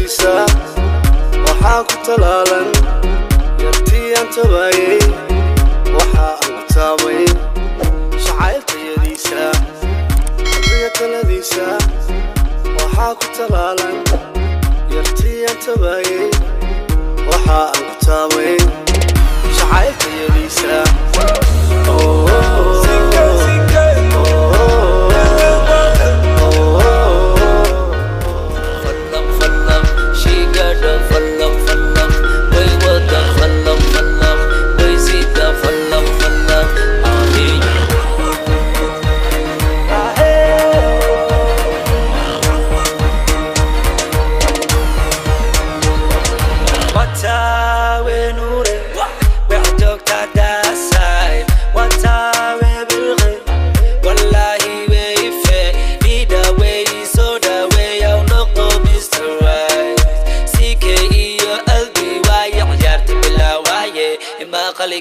تلديسا وحاكو تلالا يرتي أنت باي وحاكو تامي شعيل تيديسا يرتي تلديسا وحاكو تلالا يرتي أنت باي وحاكو تامي شعيل تيديسا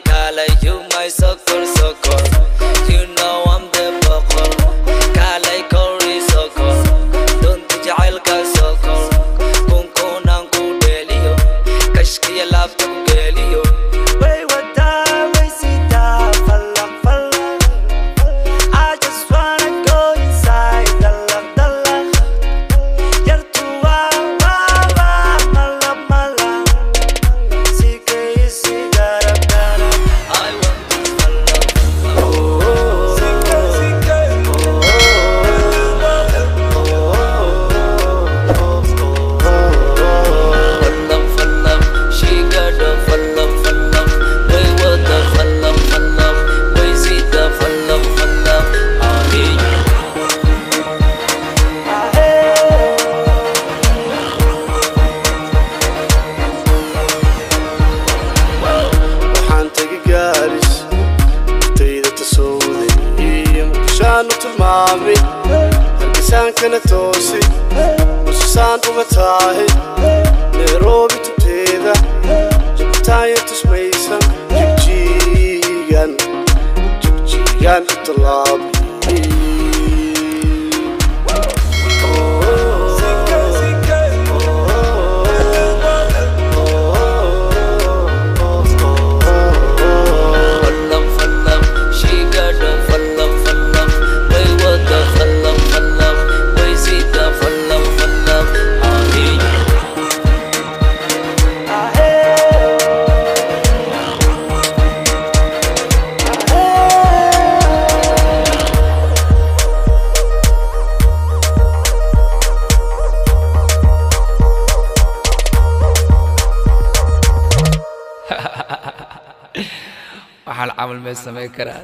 Kala, you my sucker, sucker. You know I'm the buckle. Kala, Corey, sucker. Don't you alka, sucker. Kunkunan kudelio. Kashki love to gelio. Way what da, way sita, falak, falak. I just wanna go inside, dalak, dalak. Yartua, wa, malak, malak. Sike isi garap. مامي الإنسان كانت توسي وسوسان ومتاهي نيروبي تبتيدا جبتاية تسميسا جبجيغان الطلابي waxaan camal meesha sameyn karaa